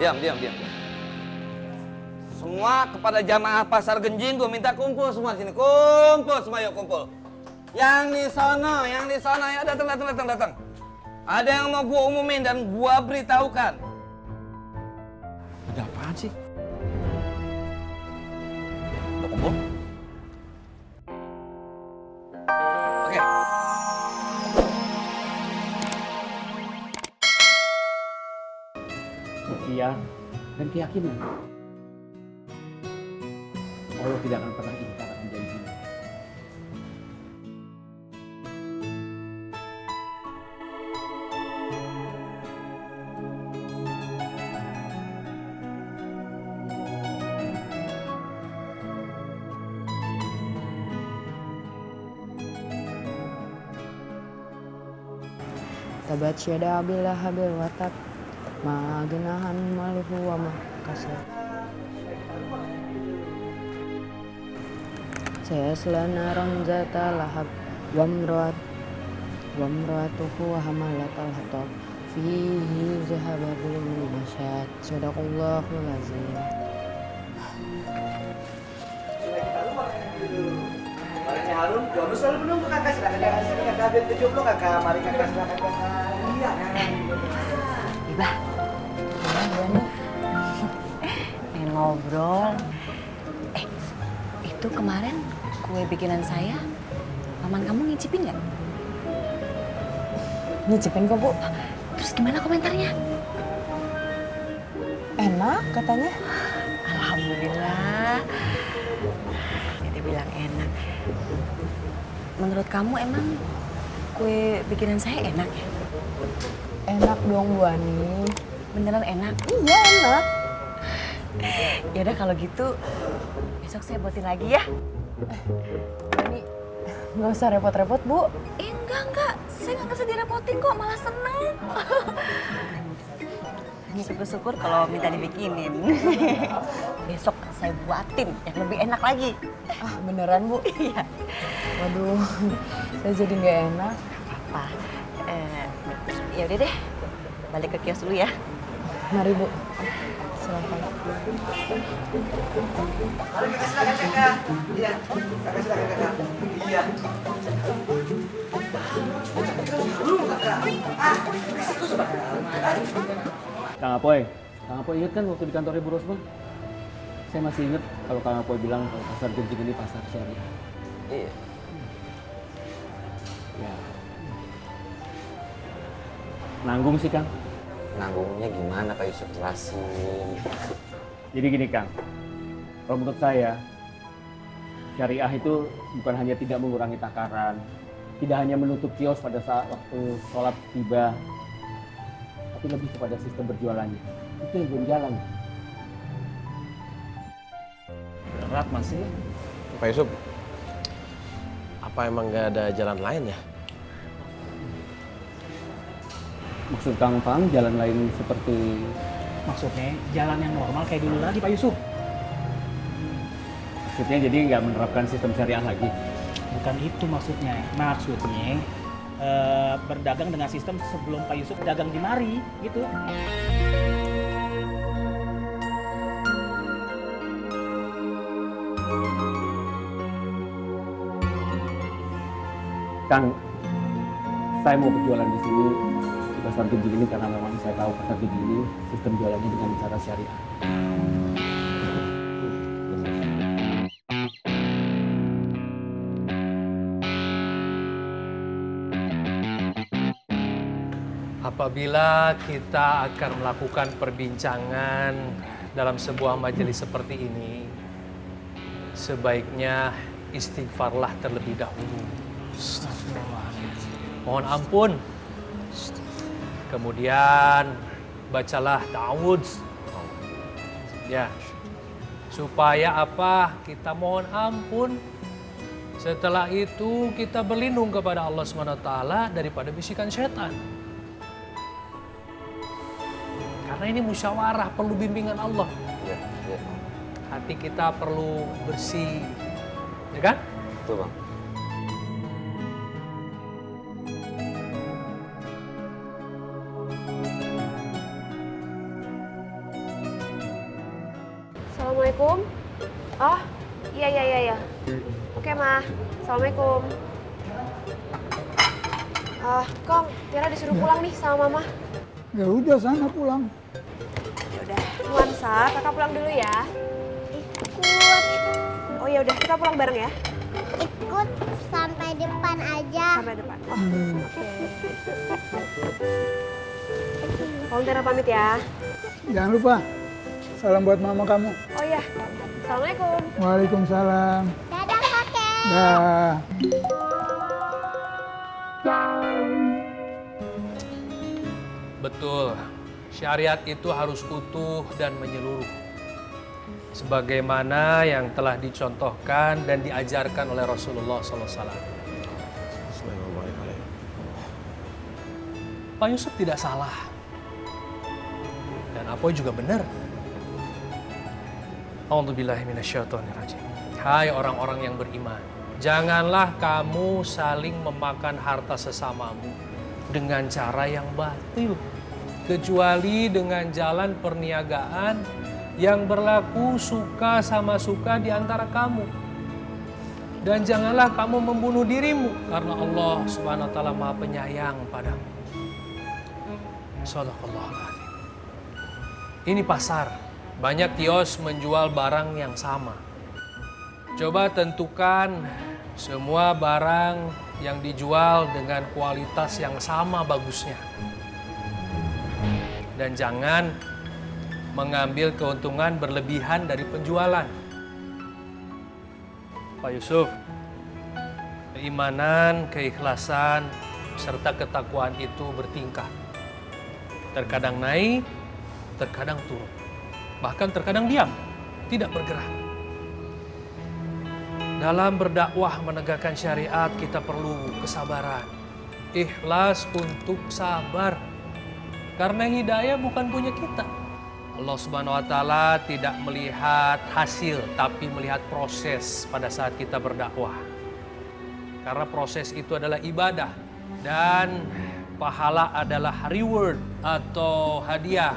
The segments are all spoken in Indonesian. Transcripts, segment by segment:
Diam. Semua kepada jamaah Pasar Genjing, gue minta kumpul semua sini. Kumpul semua, yuk kumpul. Yang di sana, ya datang. Ada yang mau gue umumin dan gue beritahukan. Ada apaan sih? Udah kumpul? Oke. Ikhtiar dan keyakinan. Allah tidak akan pernah ingkar akan janjinya. Tabat syada abil lahabil watab ma genahan maluhu wa ma kasab. Sayasla naran zata lahab wa mra'atuhu hamalatal hatab fihi zahaba bil masyad. Sadaqallahul azim. Barangnya Harun, Jono selalu menunggu kakak. Silakan jangan sini kakak ambil kejomblo kakak. Mari kakak silakan kakak. Iya kan. Iba, gimana nih? Pengen ngobrol. Itu kemarin kue bikinan saya, paman kamu ngicipin nggak? Nyicipin kok, Bu. Terus gimana komentarnya? Enak katanya. Alhamdulillah. Dia bilang enak. Menurut kamu emang kue bikinan saya enak ya? Enak dong, Bu Ani. Beneran enak? Iya, enak. Ya udah kalau gitu besok saya buatin lagi ya. Ini nggak usah repot-repot, Bu. Enggak. Saya nggak ngerasa direpotin kok, malah seneng. Syukur-syukur kalau minta dibikinin. Besok saya buatin yang lebih enak lagi. Ah, beneran, Bu? Iya. Waduh, saya jadi nggak enak. Apa? Ya udah deh, balik ke kios dulu ya. Mari, Bu. Silakan. Mari kakak silakan kakak. Iya, kakak silakan kakak. Iya. Belum kakak. Risiko sebenarnya. Kang Apoy ingat kan waktu di kantor Ibu Rosma? Saya masih ingat kalau Kang Apoy bilang kalau pasar Genjing ini pasar syariah. Iya. Ya. Nanggung sih, Kang. Nanggungnya gimana Pak Yusuf, jelasin. Jadi gini, Kang. Kalau menurut saya, syariah itu bukan hanya tidak mengurangi takaran, tidak hanya menutup kios pada saat waktu sholat tiba, tapi lebih kepada sistem berjualannya. Itu yang belum jalan. Berat masih. Pak Yusuf, apa emang nggak ada jalan lain ya? Maksud Kang Pang, jalan lain seperti... Maksudnya jalan yang normal kayak dulu lagi Pak Yusuf. Maksudnya jadi nggak menerapkan sistem syariah lagi? Bukan itu maksudnya. Maksudnya berdagang dengan sistem sebelum Pak Yusuf dagang di mari gitu. Kang, saya mau berjualan di sini di pasar Genjing ini karena memang saya tahu pasar Genjing ini sistem jualannya dengan cara syariah. Apabila kita akan melakukan perbincangan dalam sebuah majelis seperti ini, sebaiknya istighfarlah terlebih dahulu. Mohon ampun. Kemudian bacalah ta'awudz. Ya. Supaya apa? Kita mohon ampun. Setelah itu kita berlindung kepada Allah SWT daripada bisikan setan. Karena ini musyawarah, perlu bimbingan Allah. Iya. Hati kita perlu bersih. Ya kan? Betul, Bang. Assalamualaikum. Oh, iya. Oke, Ma. Assalamualaikum. Kong, Tiara disuruh pulang nih sama Mama. Ya udah sana pulang. Ya udah, Nuansa, kakak pulang dulu ya. Ikut. Oh ya udah, kita pulang bareng ya. Ikut sampai depan aja. Sampai depan. Oh, oke. Kong, Tiara pamit ya. Jangan lupa salam buat mama kamu. Oh iya. Assalamualaikum. Waalaikumsalam. Dadah kakek. Dah. Betul, syariat itu harus utuh dan menyeluruh. Sebagaimana yang telah dicontohkan dan diajarkan oleh Rasulullah SAW. Pak Yusuf tidak salah. Dan Apoy juga benar. A'udzubillahiminasyaitonirrajim. Hai orang-orang yang beriman, janganlah kamu saling memakan harta sesamamu dengan cara yang batil, kecuali dengan jalan perniagaan yang berlaku suka sama suka di antara kamu. Dan janganlah kamu membunuh dirimu, karena Allah Subhanahu wa taala Maha Penyayang padamu. Shadaqallahul-adzim. Ini pasar, banyak kios menjual barang yang sama. Coba tentukan semua barang yang dijual dengan kualitas yang sama bagusnya. Dan jangan mengambil keuntungan berlebihan dari penjualan. Pak Yusuf, keimanan, keikhlasan, serta ketakwaan itu bertingkat. Terkadang naik, terkadang turun. Bahkan terkadang diam, tidak bergerak. Dalam berdakwah menegakkan syariat kita perlu kesabaran. Ikhlas untuk sabar. Karena hidayah bukan punya kita. Allah Subhanahu wa taala tidak melihat hasil, tapi melihat proses pada saat kita berdakwah. Karena proses itu adalah ibadah dan pahala adalah reward atau hadiah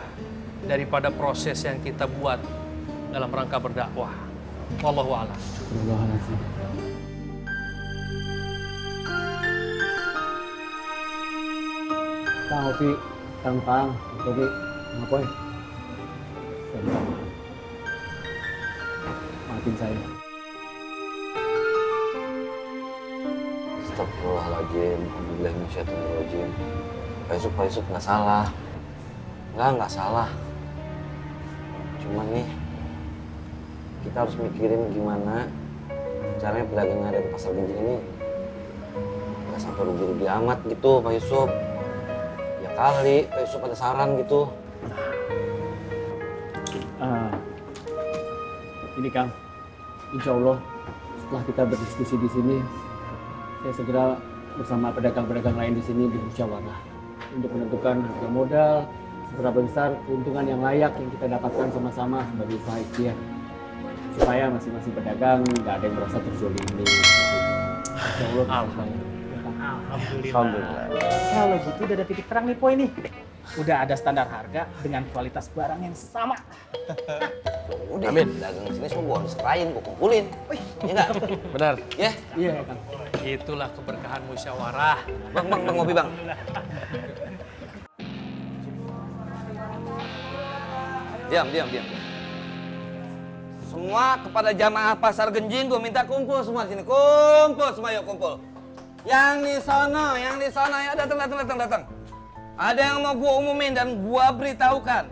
daripada proses yang kita buat dalam rangka berdakwah. Wallahu a'lam. Astagfirullahaladzim. Kang Opi, Kang Pang, Opi, ngapain? Maafin saya. Astagfirullahaladzim, Alhamdulillahirrahmanirrahim. Pak Yusuf nggak salah. Nggak salah. Cuman nih, kita harus mikirin gimana caranya pedagang yang ada di pasar Genjing ini nggak sampai rugi-rugi amat gitu, Pak Yusuf. Ya kali, Pak Yusuf ada saran gitu. Ini Kang, insya Allah setelah kita berdiskusi di sini, saya segera bersama pedagang-pedagang lain di sini bermusyawarah untuk menentukan harga modal, seberapa besar keuntungan yang layak yang kita dapatkan sama-sama sebagai usaha ikhtiar, supaya masing-masing pedagang nggak ada yang merasa terzolimi. Insya Allah. Alhamdulillah. Kalau gitu udah ada titik terang nih Poy nih. Udah ada standar harga dengan kualitas barang yang sama. Udah, dagang sini semua gua serahin, gua kumpulin. Iya nggak? Benar. Ya? Iya Kang. Itulah keberkahan musyawarah. Bang, ngopi bang. Diam. Semua kepada jamaah pasar Genjing, gue minta kumpul semua di sini. Kumpul semua, yuk kumpul. Yang di sana, ya datang. Ada yang mau gue umumin dan gue beritahukan.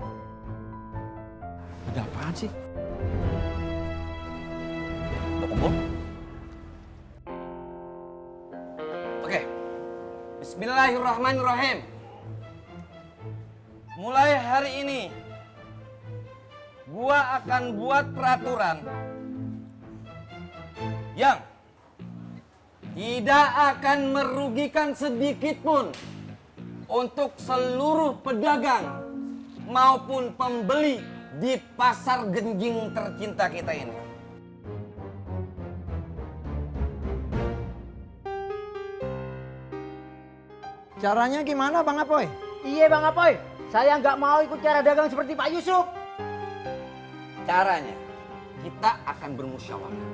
Ada apaan sih? Udah kumpul? Oke. Bismillahirrahmanirrahim. Mulai hari ini, gua akan buat peraturan yang tidak akan merugikan sedikit pun untuk seluruh pedagang maupun pembeli di pasar Genjing tercinta kita ini. Caranya gimana Bang Apoy? Iya Bang Apoy, saya nggak mau ikut cara dagang seperti Pak Yusuf. Caranya, kita akan bermusyawarah.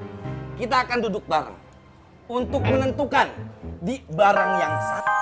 Kita akan duduk bareng untuk menentukan di barang yang satu